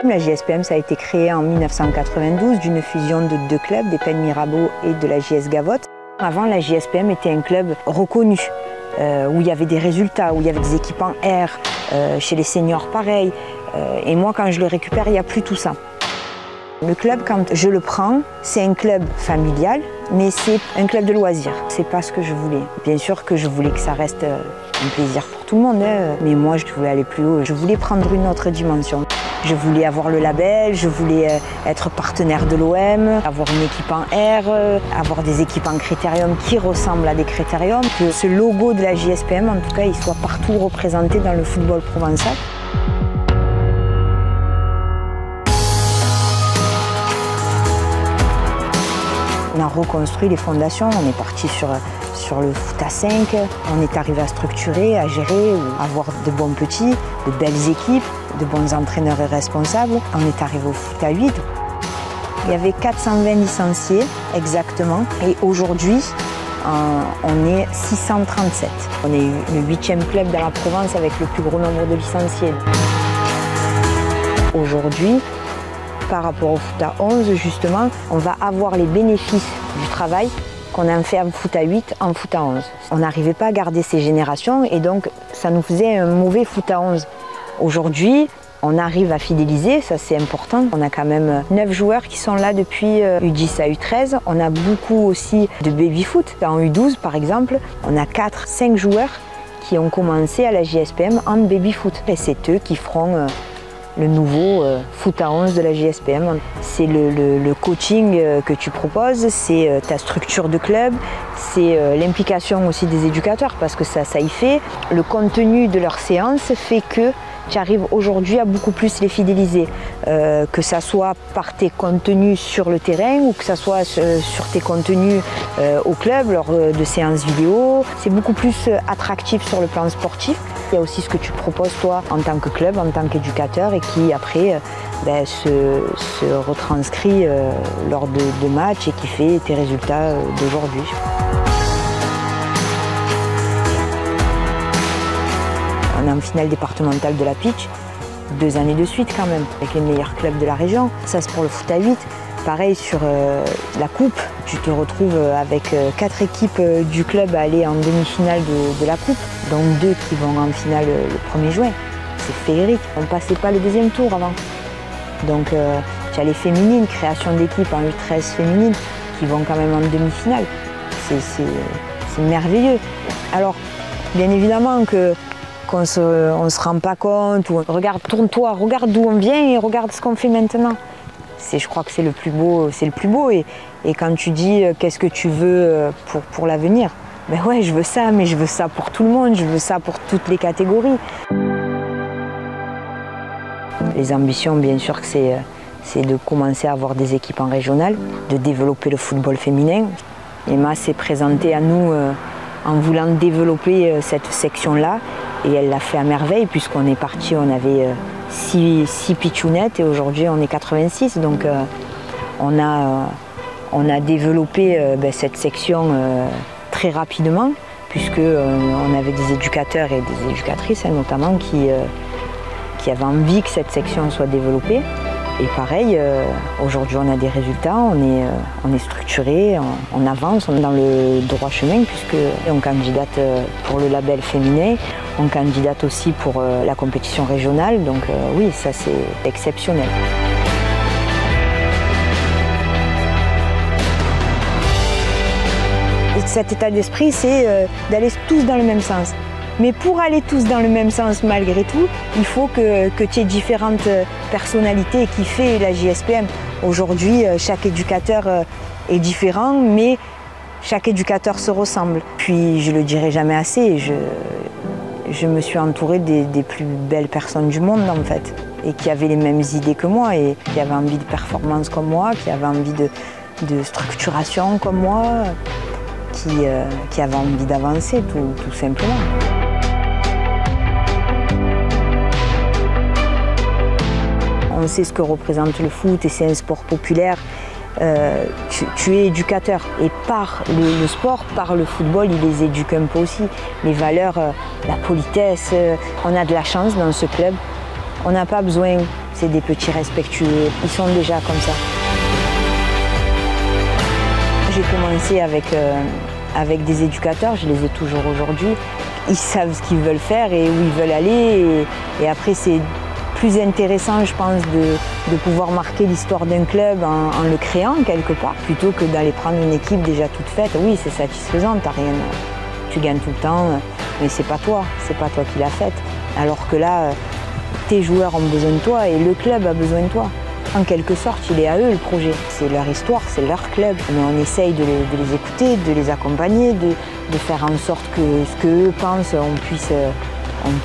La JSPM, ça a été créé en 1992 d'une fusion de deux clubs, des Pennes Mirabeau et de la JS Gavotte. Avant, la JSPM était un club reconnu, où il y avait des résultats, où il y avait des équipes en R, chez les seniors pareil. Et moi, quand je le récupère, il n'y a plus tout ça. Le club, quand je le prends, c'est un club familial, mais c'est un club de loisirs. C'est pas ce que je voulais. Bien sûr que je voulais que ça reste un plaisir pour tout le monde, mais moi, je voulais aller plus haut. Je voulais prendre une autre dimension. Je voulais avoir le label, je voulais être partenaire de l'OM, avoir une équipe en R, avoir des équipes en critérium qui ressemblent à des critériums. Que ce logo de la JSPM, en tout cas, il soit partout représenté dans le football provençal. On a reconstruit les fondations, on est parti sur le foot à 5, on est arrivé à structurer, à gérer, à avoir de bons petits, de belles équipes, de bons entraîneurs et responsables. On est arrivé au foot à 8. Il y avait 420 licenciés exactement et aujourd'hui on est 637. On est le 8e club dans la Provence avec le plus gros nombre de licenciés. Aujourd'hui, par rapport au foot à 11, justement, on va avoir les bénéfices du travail qu'on a fait en foot à 8, en foot à 11. On n'arrivait pas à garder ces générations et donc ça nous faisait un mauvais foot à 11. Aujourd'hui, on arrive à fidéliser, ça c'est important. On a quand même 9 joueurs qui sont là depuis U10 à U13. On a beaucoup aussi de baby-foot. En U12 par exemple, on a 4-5 joueurs qui ont commencé à la JSPM en baby-foot. Et c'est eux qui feront le nouveau foot à 11 de la JSPM. C'est le coaching que tu proposes, c'est ta structure de club, c'est l'implication aussi des éducateurs parce que ça y fait. Le contenu de leurs séances fait que tu arrives aujourd'hui à beaucoup plus les fidéliser, que ça soit par tes contenus sur le terrain ou que ça soit sur tes contenus au club lors de séances vidéo. C'est beaucoup plus attractif sur le plan sportif. Il y a aussi ce que tu proposes toi en tant que club, en tant qu'éducateur et qui après se retranscrit lors de matchs et qui fait tes résultats d'aujourd'hui. On est en finale départementale de la pitch, 2 années de suite quand même, avec les meilleurs clubs de la région. Ça c'est pour le foot à 8. Pareil sur la coupe, tu te retrouves avec 4 équipes du club à aller en demi-finale de la coupe, donc 2 qui vont en finale le 1er juin. C'est féerique, on ne passait pas le 2e tour avant. Donc tu as les féminines, création d'équipes en U13 féminines qui vont quand même en demi-finale. C'est merveilleux. Alors bien évidemment qu'on se rend pas compte, ou regarde, tourne-toi, regarde d'où on vient et regarde ce qu'on fait maintenant. Je crois que c'est le plus beau, et quand tu dis qu'est-ce que tu veux pour l'avenir, ben ouais, je veux ça, mais je veux ça pour tout le monde, je veux ça pour toutes les catégories. Les ambitions, bien sûr, que c'est de commencer à avoir des équipes en régional, de développer le football féminin. Emma s'est présentée à nous en voulant développer cette section-là, et elle l'a fait à merveille, puisqu'on est parti, on avait 6 pitchounettes et aujourd'hui on est 86, donc on a développé cette section très rapidement, puisque on avait des éducateurs et des éducatrices notamment qui avaient envie que cette section soit développée. Et pareil, aujourd'hui on a des résultats, on est structuré, on avance, on est dans le droit chemin puisqu'on candidate pour le label féminin, on candidate aussi pour la compétition régionale, donc oui, ça c'est exceptionnel. Cet état d'esprit, c'est d'aller tous dans le même sens. Mais pour aller tous dans le même sens malgré tout, il faut que tu aies différentes personnalités qui fait la JSPM. Aujourd'hui, chaque éducateur est différent, mais chaque éducateur se ressemble. Puis je le dirai jamais assez, je me suis entourée des plus belles personnes du monde en fait, et qui avaient les mêmes idées que moi, et qui avaient envie de performance comme moi, qui avaient envie de structuration comme moi, qui avaient envie d'avancer tout simplement. On sait ce que représente le foot et c'est un sport populaire. Tu es éducateur et par le sport, par le football, il les éduque un peu aussi. Les valeurs, la politesse, on a de la chance dans ce club. On n'a pas besoin, C'est des petits respectueux, ils sont déjà comme ça. J'ai commencé avec des éducateurs, je les ai toujours aujourd'hui. Ils savent ce qu'ils veulent faire et où ils veulent aller. Et après, c'est plus intéressant, je pense, de pouvoir marquer l'histoire d'un club en le créant quelque part, plutôt que d'aller prendre une équipe déjà toute faite. Oui, c'est satisfaisant, tu gagnes tout le temps, mais c'est pas toi qui l'as faite. Alors que là, tes joueurs ont besoin de toi et le club a besoin de toi. En quelque sorte, il est à eux le projet. C'est leur histoire, c'est leur club. Mais on essaye de les écouter, de les accompagner, de faire en sorte que ce qu'eux pensent, on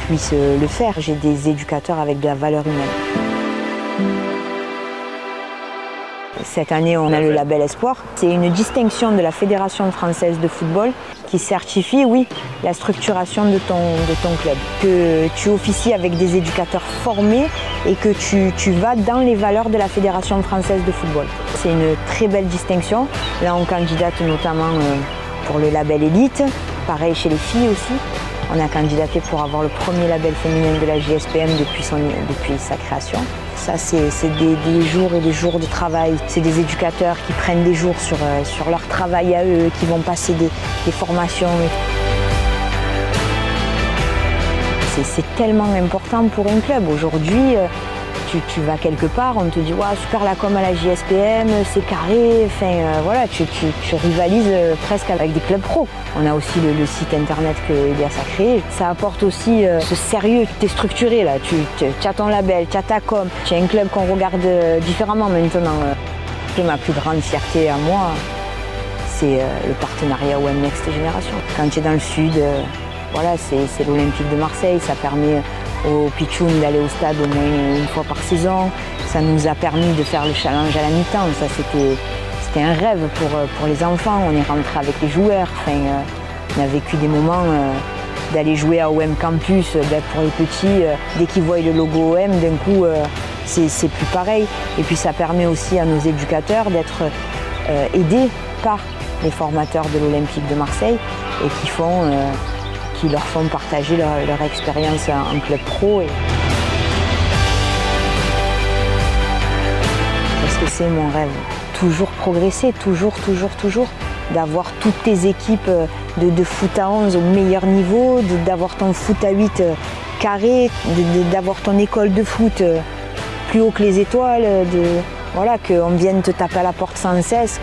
puisse le faire. J'ai des éducateurs avec de la valeur humaine. Cette année, on a le label Espoir. C'est une distinction de la Fédération française de football qui certifie, oui, la structuration de ton club. Que tu officies avec des éducateurs formés et que tu vas dans les valeurs de la Fédération française de football. C'est une très belle distinction. Là, on candidate notamment pour le label Élite. Pareil chez les filles aussi. On a candidaté pour avoir le premier label féminin de la JSPM depuis sa création. Ça, c'est des jours et des jours de travail. C'est des éducateurs qui prennent des jours sur leur travail à eux, qui vont passer des formations. C'est tellement important pour un club. Aujourd'hui, tu vas quelque part, on te dit ouais, super la com à la JSPM, c'est carré, enfin voilà, tu rivalises presque avec des clubs pro. On a aussi le site internet que Elias a créé. Ça apporte aussi ce sérieux, tu es structuré là, tu as ton label, tu as ta com, tu as un club qu'on regarde différemment maintenant. Ma plus grande fierté à moi, c'est le partenariat OM Next Génération. Quand tu es dans le sud, voilà, c'est l'Olympique de Marseille, ça permet aux pitchouns d'aller au stade au moins une fois par saison. Ça nous a permis de faire le challenge à la mi-temps. Ça, c'était un rêve pour les enfants. On est rentré avec les joueurs. Enfin, on a vécu des moments d'aller jouer à OM Campus. Pour les petits, dès qu'ils voient le logo OM, d'un coup, c'est plus pareil. Et puis ça permet aussi à nos éducateurs d'être aidés par les formateurs de l'Olympique de Marseille et qui leur font partager leur expérience en club pro. Parce que c'est mon rêve. Toujours progresser, toujours. D'avoir toutes tes équipes de foot à 11 au meilleur niveau, d'avoir ton foot à 8 carré, d'avoir ton école de foot plus haut que les étoiles, voilà, qu'on vienne te taper à la porte sans cesse,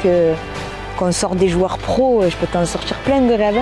qu'on sorte des joueurs pros. Je peux t'en sortir plein de rêves.